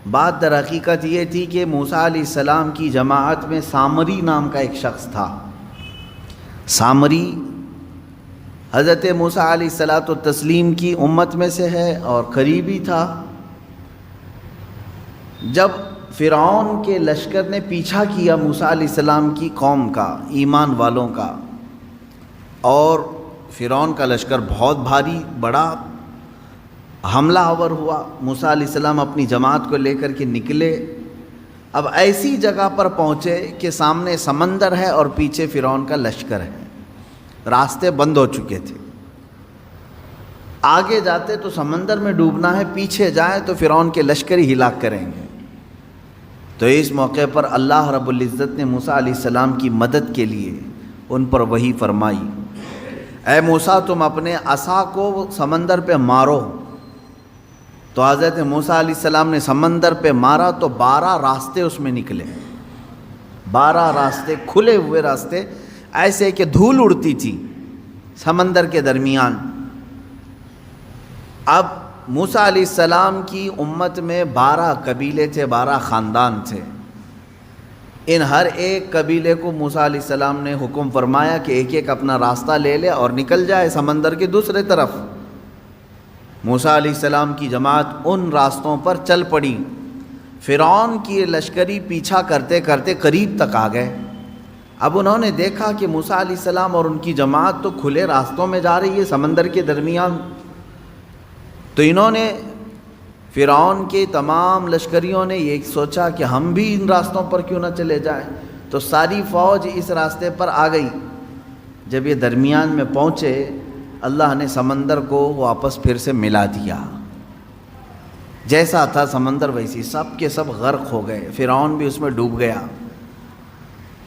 بات در حقیقت یہ تھی کہ موسیٰ علیہ السلام کی جماعت میں سامری نام کا ایک شخص تھا۔ سامری حضرت موسیٰ علیہ السلام کی امت میں سے ہے اور قریبی تھا۔ جب فرعون کے لشکر نے پیچھا کیا موسیٰ علیہ السلام کی قوم کا، ایمان والوں کا، اور فرعون کا لشکر بہت بھاری بڑا حملہ آور ہوا، موسیٰ علیہ السلام اپنی جماعت کو لے کر کے نکلے۔ اب ایسی جگہ پر پہنچے کہ سامنے سمندر ہے اور پیچھے فرعون کا لشکر ہے، راستے بند ہو چکے تھے۔ آگے جاتے تو سمندر میں ڈوبنا ہے، پیچھے جائیں تو فرعون کے لشکر ہی ہلاک کریں گے۔ تو اس موقع پر اللہ رب العزت نے موسیٰ علیہ السلام کی مدد کے لیے ان پر وحی فرمائی، اے موسیٰ تم اپنے عصا کو سمندر پہ مارو۔ تو حضرت موسیٰ علیہ السلام نے سمندر پہ مارا تو 12 راستے اس میں نکلے، 12 راستے کھلے ہوئے راستے، ایسے کہ دھول اڑتی تھی سمندر کے درمیان۔ اب موسیٰ علیہ السلام کی امت میں 12 قبیلے تھے، 12 خاندان تھے۔ ان ہر ایک قبیلے کو موسیٰ علیہ السلام نے حکم فرمایا کہ ایک ایک اپنا راستہ لے لے اور نکل جائے سمندر کے دوسرے طرف۔ موسیٰ علیہ السلام کی جماعت ان راستوں پر چل پڑی۔ فرعون کی لشکری پیچھا کرتے کرتے قریب تک آ گئے۔ اب انہوں نے دیکھا کہ موسیٰ علیہ السلام اور ان کی جماعت تو کھلے راستوں میں جا رہی ہے سمندر کے درمیان۔ تو انہوں نے فرعون کے تمام لشکریوں نے یہ سوچا کہ ہم بھی ان راستوں پر کیوں نہ چلے جائیں، تو ساری فوج اس راستے پر آ گئی۔ جب یہ درمیان میں پہنچے اللہ نے سمندر کو واپس پھر سے ملا دیا، جیسا تھا سمندر ویسی، سب کے سب غرق ہو گئے، فرعون بھی اس میں ڈوب گیا،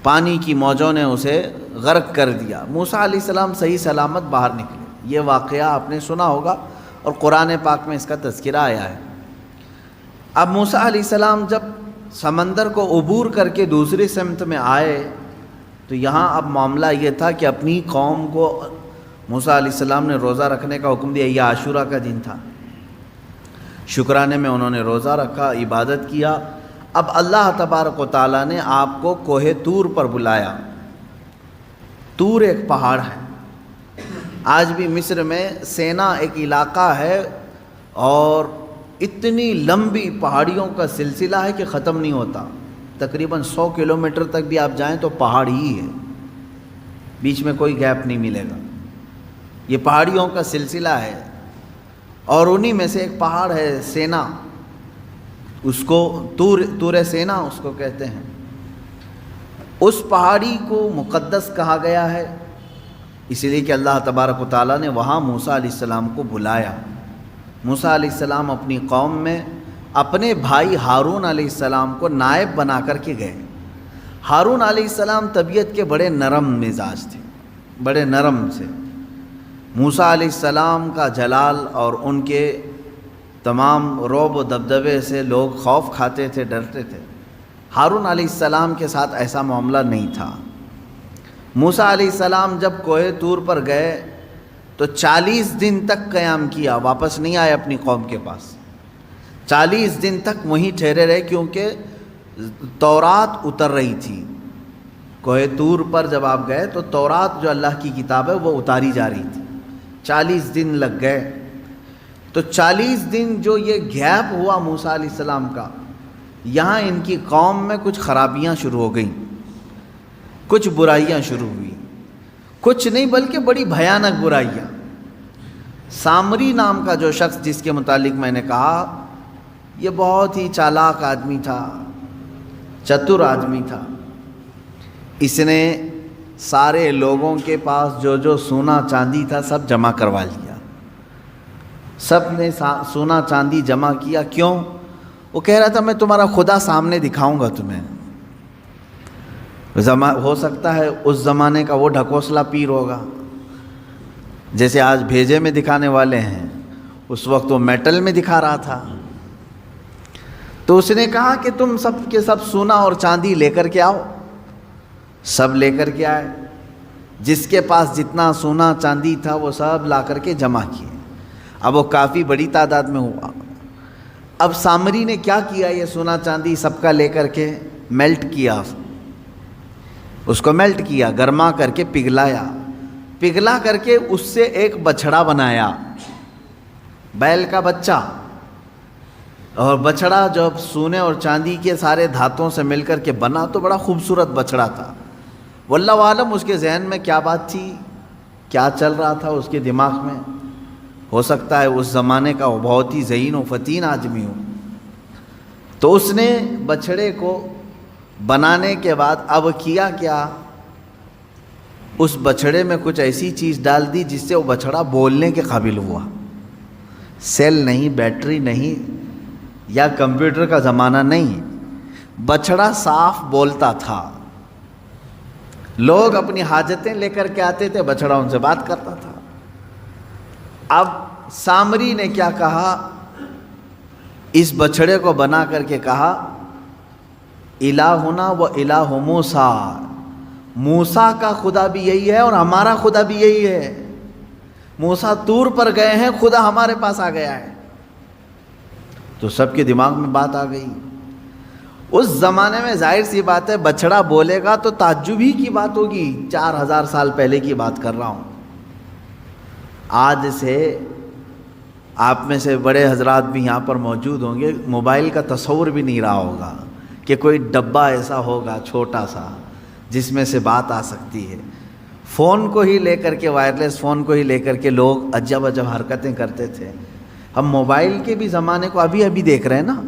پانی کی موجوں نے اسے غرق کر دیا۔ موسیٰ علیہ السلام صحیح سلامت باہر نکلے۔ یہ واقعہ آپ نے سنا ہوگا اور قرآن پاک میں اس کا تذکرہ آیا ہے۔ اب موسیٰ علیہ السلام جب سمندر کو عبور کر کے دوسری سمت میں آئے تو یہاں اب معاملہ یہ تھا کہ اپنی قوم کو موسیٰ علیہ السلام نے روزہ رکھنے کا حکم دیا۔ یہ عاشورہ کا دن تھا، شکرانے میں انہوں نے روزہ رکھا، عبادت کیا۔ اب اللہ تبارک و تعالیٰ نے آپ کو کوہ طور پر بلایا۔ طور ایک پہاڑ ہے، آج بھی مصر میں سینا ایک علاقہ ہے اور اتنی لمبی پہاڑیوں کا سلسلہ ہے کہ ختم نہیں ہوتا، تقریباً 100 کلومیٹر تک بھی آپ جائیں تو پہاڑ ہی ہے، بیچ میں کوئی گیپ نہیں ملے گا۔ یہ پہاڑیوں کا سلسلہ ہے اور انہی میں سے ایک پہاڑ ہے سینا، اس کو طور سینا اس کو کہتے ہیں۔ اس پہاڑی کو مقدس کہا گیا ہے اس لیے کہ اللہ تبارک و تعالیٰ نے وہاں موسیٰ علیہ السلام کو بلایا۔ موسیٰ علیہ السلام اپنی قوم میں اپنے بھائی ہارون علیہ السلام کو نائب بنا کر کے گئے۔ ہارون علیہ السلام طبیعت کے بڑے نرم مزاج تھے، بڑے نرم سے۔ موسیٰ علیہ السلام کا جلال اور ان کے تمام رعب و دبدبے سے لوگ خوف کھاتے تھے، ڈرتے تھے۔ ہارون علیہ السلام کے ساتھ ایسا معاملہ نہیں تھا۔ موسیٰ علیہ السلام جب کوہ طور پر گئے تو 40 دن تک قیام کیا، واپس نہیں آئے اپنی قوم کے پاس۔ 40 دن تک وہیں ٹھہرے رہے کیونکہ تورات اتر رہی تھی۔ کوہ طور پر جب آپ گئے تو تورات جو اللہ کی کتاب ہے وہ اتاری جا رہی تھی، 40 دن لگ گئے۔ تو 40 دن جو یہ گیپ ہوا موسیٰ علیہ السلام کا، یہاں ان کی قوم میں کچھ خرابیاں شروع ہو گئیں، کچھ برائیاں شروع ہوئی، کچھ نہیں بلکہ بڑی بھیانک برائیاں۔ سامری نام کا جو شخص جس کے متعلق میں نے کہا، یہ بہت ہی چالاک آدمی تھا، چتر آدمی تھا۔ اس نے سارے لوگوں کے پاس جو جو سونا چاندی تھا سب جمع کروا لیا، سب نے سونا چاندی جمع کیا۔ کیوں؟ وہ کہہ رہا تھا میں تمہارا خدا سامنے دکھاؤں گا تمہیں۔ ہو سکتا ہے اس زمانے کا وہ ڈھکوسلا پیر ہوگا، جیسے آج بھیجے میں دکھانے والے ہیں، اس وقت وہ میٹل میں دکھا رہا تھا۔ تو اس نے کہا کہ تم سب کے سب سونا اور چاندی لے کر کے آؤ۔ سب لے کر کے آئے، جس کے پاس جتنا سونا چاندی تھا وہ سب لا کر کے جمع کیے۔ اب وہ کافی بڑی تعداد میں ہوا۔ اب سامری نے کیا کیا؟ یہ سونا چاندی سب کا لے کر کے میلٹ کیا، اس کو میلٹ کیا، گرما کر کے پگھلایا، پگھلا کر کے اس سے ایک بچھڑا بنایا، بیل کا بچہ. اور بچھڑا جب سونے اور چاندی کے سارے دھاتوں سے مل کر کے بنا تو بڑا خوبصورت بچھڑا تھا. واللہ عالم اس کے ذہن میں کیا بات تھی، کیا چل رہا تھا اس کے دماغ میں. ہو سکتا ہے اس زمانے کا وہ بہت ہی ذہین و فطین آدمی ہو. تو اس نے بچھڑے کو بنانے کے بعد اب کیا کیا، اس بچھڑے میں کچھ ایسی چیز ڈال دی جس سے وہ بچھڑا بولنے کے قابل ہوا. سیل نہیں، بیٹری نہیں، یا کمپیوٹر کا زمانہ نہیں، بچھڑا صاف بولتا تھا. لوگ اپنی حاجتیں لے کر کے آتے تھے، بچھڑا ان سے بات کرتا تھا. اب سامری نے کیا کہا، اس بچھڑے کو بنا کر کے کہا الہنا و الہ موسیٰ، موسیٰ کا خدا بھی یہی ہے اور ہمارا خدا بھی یہی ہے. موسیٰ طور پر گئے ہیں، خدا ہمارے پاس آ گیا ہے. تو سب کے دماغ میں بات آ گئی. اس زمانے میں ظاہر سی بات ہے بچھڑا بولے گا تو تعجب ہی کی بات ہوگی. 4000 سال پہلے کی بات کر رہا ہوں. آج سے آپ میں سے بڑے حضرات بھی یہاں پر موجود ہوں گے، موبائل کا تصور بھی نہیں رہا ہوگا کہ کوئی ڈبہ ایسا ہوگا چھوٹا سا جس میں سے بات آ سکتی ہے. فون کو ہی لے کر کے، وائرلیس فون کو ہی لے کر کے لوگ عجب عجب حرکتیں کرتے تھے. ہم موبائل کے بھی زمانے کو ابھی ابھی دیکھ رہے ہیں نا.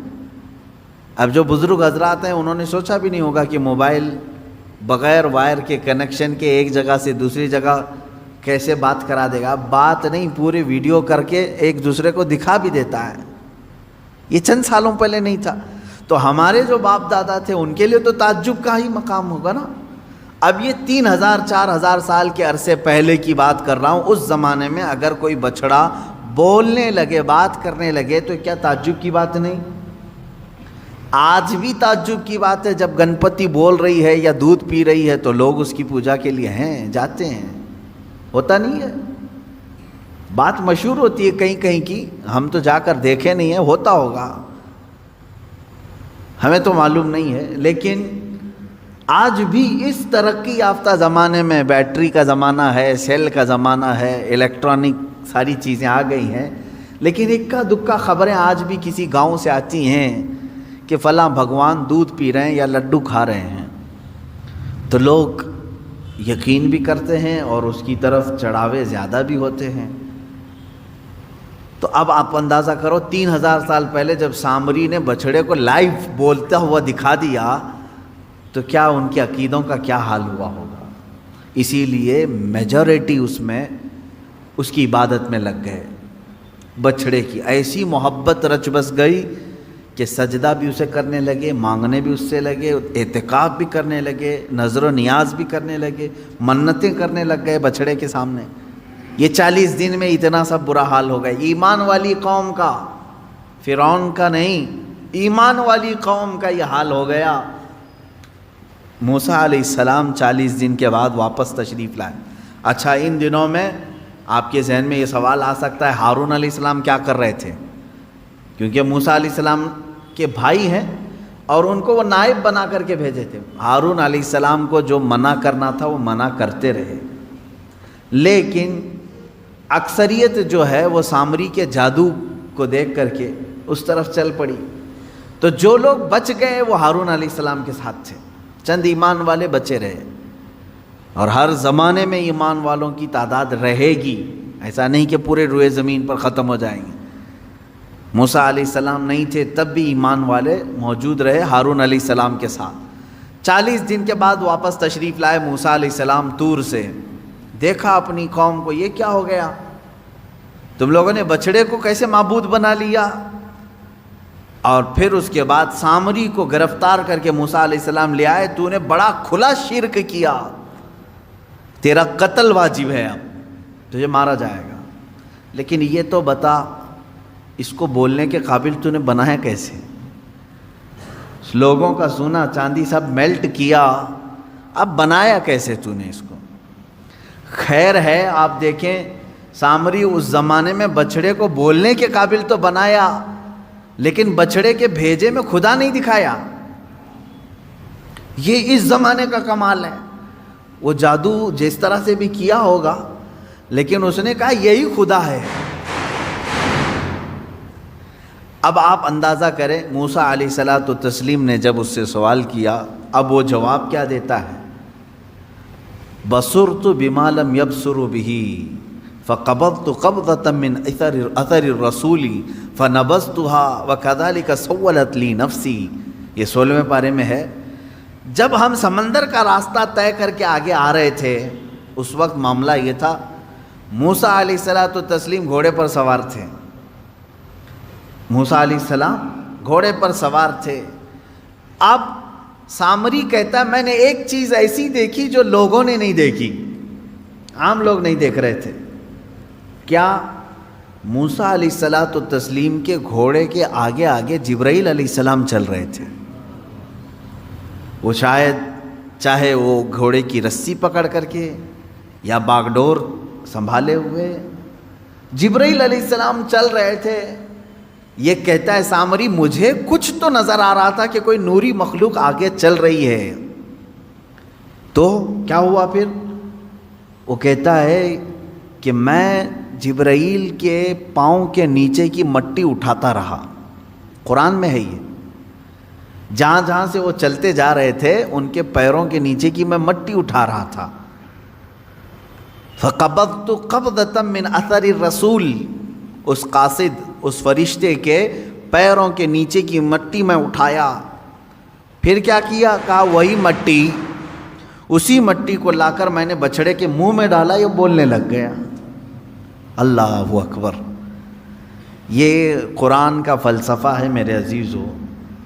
اب جو بزرگ حضرات ہیں انہوں نے سوچا بھی نہیں ہوگا کہ موبائل بغیر وائر کے کنیکشن کے ایک جگہ سے دوسری جگہ کیسے بات کرا دے گا. بات نہیں، پورے ویڈیو کر کے ایک دوسرے کو دکھا بھی دیتا ہے. یہ چند سالوں پہلے نہیں تھا. تو ہمارے جو باپ دادا تھے ان کے لیے تو تعجب کا ہی مقام ہوگا نا. اب یہ 3000-4000 سال کے عرصے پہلے کی بات کر رہا ہوں. اس زمانے میں اگر کوئی بچھڑا بولنے لگے، بات کرنے لگے تو کیا تعجب کی بات نہیں؟ آج بھی تعجب کی بات ہے جب گنپتی بول رہی ہے یا دودھ پی رہی ہے تو لوگ اس کی پوجا کے لیے ہیں، جاتے ہیں. ہوتا نہیں ہے؟ بات مشہور ہوتی ہے کہیں کہیں کی، ہم تو جا کر دیکھے نہیں ہیں، ہوتا ہوگا، ہمیں تو معلوم نہیں ہے. لیکن آج بھی اس ترقی یافتہ زمانے میں بیٹری کا زمانہ ہے، سیل کا زمانہ ہے، الیکٹرانک ساری چیزیں آ گئی ہیں، لیکن اکا دکا خبریں آج بھی کسی گاؤں سے آتی ہیں کہ فلاں بھگوان دودھ پی رہے ہیں یا لڈو کھا رہے ہیں. تو لوگ یقین بھی کرتے ہیں اور اس کی طرف چڑھاوے زیادہ بھی ہوتے ہیں. تو اب آپ اندازہ کرو 3000 سال پہلے جب سامری نے بچھڑے کو لائیو بولتا ہوا دکھا دیا تو کیا ان کے عقیدوں کا کیا حال ہوا ہوگا. اسی لیے میجورٹی اس میں اس کی عبادت میں لگ گئے. بچھڑے کی ایسی محبت رچ بس گئی کہ سجدہ بھی اسے کرنے لگے، مانگنے بھی اس سے لگے، اعتکاف بھی کرنے لگے، نظر و نیاز بھی کرنے لگے، منتیں کرنے لگ گئے بچھڑے کے سامنے. یہ 40 دن میں اتنا سب برا حال ہو گیا. ایمان والی قوم کا، فرعون کا نہیں، ایمان والی قوم کا یہ حال ہو گیا. موسیٰ علیہ السلام 40 دن کے بعد واپس تشریف لائے. اچھا، ان دنوں میں آپ کے ذہن میں یہ سوال آ سکتا ہے ہارون علیہ السلام کیا کر رہے تھے؟ کیونکہ موسیٰ علیہ السلام کے بھائی ہیں اور ان کو وہ نائب بنا کر کے بھیجے تھے. ہارون علیہ السلام کو جو منع کرنا تھا وہ منع کرتے رہے، لیکن اکثریت جو ہے وہ سامری کے جادو کو دیکھ کر کے اس طرف چل پڑی. تو جو لوگ بچ گئے وہ ہارون علیہ السلام کے ساتھ تھے. چند ایمان والے بچے رہے، اور ہر زمانے میں ایمان والوں کی تعداد رہے گی. ایسا نہیں کہ پورے روئے زمین پر ختم ہو جائیں گے. موسیٰ علیہ السلام نہیں تھے تب بھی ایمان والے موجود رہے ہارون علیہ السلام کے ساتھ. 40 دن کے بعد واپس تشریف لائے موسیٰ علیہ السلام طور سے. دیکھا اپنی قوم کو، یہ کیا ہو گیا؟ تم لوگوں نے بچھڑے کو کیسے معبود بنا لیا؟ اور پھر اس کے بعد سامری کو گرفتار کر کے موسیٰ علیہ السلام لے آئے. تو نے بڑا کھلا شرک کیا، تیرا قتل واجب ہے، اب تجھے مارا جائے گا. لیکن یہ تو بتا اس کو بولنے کے قابل تو نے بنایا کیسے؟ لوگوں کا سونا چاندی سب میلٹ کیا، اب بنایا کیسے تو نے اس کو؟ خیر ہے، آپ دیکھیں سامری اس زمانے میں بچھڑے کو بولنے کے قابل تو بنایا، لیکن بچڑے کے بھیجے میں خدا نہیں دکھایا. یہ اس زمانے کا کمال ہے. وہ جادو جس طرح سے بھی کیا ہوگا لیکن اس نے کہا یہی خدا ہے. اب آپ اندازہ کریں موسیٰ علیہ الصلوۃ والتسلیم نے جب اس سے سوال کیا، اب وہ جواب کیا دیتا ہے؟ بصرت بما لم يبصروا به فقبضت قبضة من اثر الرسول فنبذتها وكذلك سولت لي نفسي. یہ 16ویں پارے میں ہے. جب ہم سمندر کا راستہ طے کر کے آگے آ رہے تھے اس وقت معاملہ یہ تھا، موسیٰ علیہ الصلوۃ والتسلیم گھوڑے پر سوار تھے. موسیٰ علیہ السلام گھوڑے پر سوار تھے. اب سامری کہتا ہے میں نے ایک چیز ایسی دیکھی جو لوگوں نے نہیں دیکھی، عام لوگ نہیں دیکھ رہے تھے. کیا؟ موسیٰ علیہ الصلوۃ والتسلیم کے گھوڑے کے آگے آگے جبرائیل علیہ السلام چل رہے تھے. وہ شاید چاہے وہ گھوڑے کی رسی پکڑ کر کے یا باگڈور سنبھالے ہوئے جبرائیل علیہ السلام چل رہے تھے. یہ کہتا ہے سامری مجھے کچھ تو نظر آ رہا تھا کہ کوئی نوری مخلوق آگے چل رہی ہے. تو کیا ہوا پھر؟ وہ کہتا ہے کہ میں جبرائیل کے پاؤں کے نیچے کی مٹی اٹھاتا رہا. قرآن میں ہے یہ. جہاں جہاں سے وہ چلتے جا رہے تھے ان کے پیروں کے نیچے کی میں مٹی اٹھا رہا تھا. فقبضت قبضة من اثر الرسول، اس قاصد اس فرشتے کے پیروں کے نیچے کی مٹی میں اٹھایا. پھر کیا کیا؟ کہا وہی مٹی، اسی مٹی کو لا کر میں نے بچڑے کے منہ میں ڈالا، یہ بولنے لگ گیا. اللہ اکبر. یہ قرآن کا فلسفہ ہے میرے عزیزو.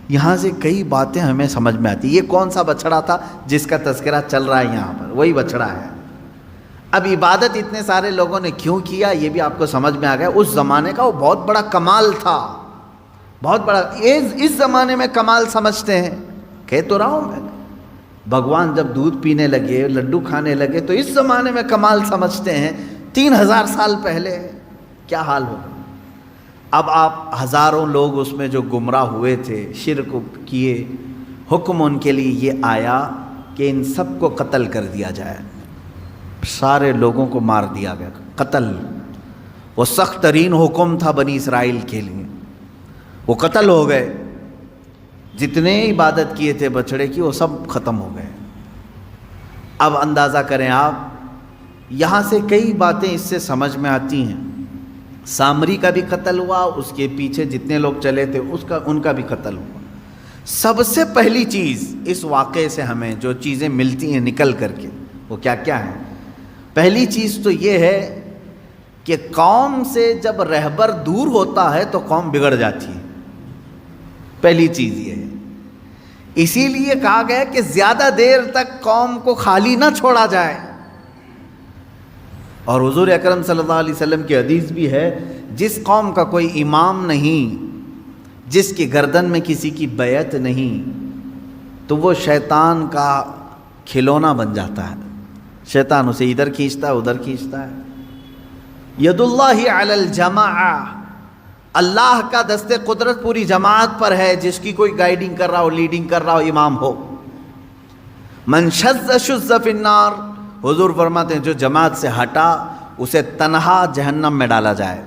یہاں سے کئی باتیں ہمیں سمجھ میں آتی. یہ کون سا بچڑا تھا جس کا تذکرہ چل رہا ہے یہاں پر؟ وہی بچڑا ہے. اب عبادت اتنے سارے لوگوں نے کیوں کیا یہ بھی آپ کو سمجھ میں آ گیا. اس زمانے کا وہ بہت بڑا کمال تھا، بہت بڑا. اس زمانے میں کمال سمجھتے ہیں. کہہ تو رہا ہوں میں، بھگوان جب دودھ پینے لگے لڈو کھانے لگے تو اس زمانے میں کمال سمجھتے ہیں. 3000 سال پہلے کیا حال ہوگا. اب آپ ہزاروں لوگ اس میں جو گمراہ ہوئے تھے، شرک کیے، حکم ان کے لیے یہ آیا کہ ان سب کو قتل کر دیا جائے. سارے لوگوں کو مار دیا گیا. قتل وہ سخت ترین حکم تھا بنی اسرائیل کے لیے. وہ قتل ہو گئے. جتنے عبادت کیے تھے بچڑے کی وہ سب ختم ہو گئے. اب اندازہ کریں آپ، یہاں سے کئی باتیں اس سے سمجھ میں آتی ہیں. سامری کا بھی قتل ہوا، اس کے پیچھے جتنے لوگ چلے تھے ان کا بھی قتل ہوا. سب سے پہلی چیز اس واقعے سے ہمیں جو چیزیں ملتی ہیں نکل کر کے وہ کیا کیا ہیں؟ پہلی چیز تو یہ ہے کہ قوم سے جب رہبر دور ہوتا ہے تو قوم بگڑ جاتی ہے. پہلی چیز یہ ہے. اسی لیے کہا گیا کہ زیادہ دیر تک قوم کو خالی نہ چھوڑا جائے. اور حضور اکرم صلی اللہ علیہ وسلم کی حدیث بھی ہے، جس قوم کا کوئی امام نہیں، جس کی گردن میں کسی کی بیعت نہیں، تو وہ شیطان کا کھلونا بن جاتا ہے. شیطان اسے ادھر کھینچتا ہے ادھر کھینچتا ہے. ید اللہ علی الجماعہ، اللہ کا دست قدرت پوری جماعت پر ہے. جس کی کوئی گائیڈنگ کر رہا ہو، لیڈنگ کر رہا ہو، امام ہو. من شذ شذ فی النار، حضور فرماتے ہیں جو جماعت سے ہٹا اسے تنہا جہنم میں ڈالا جائے.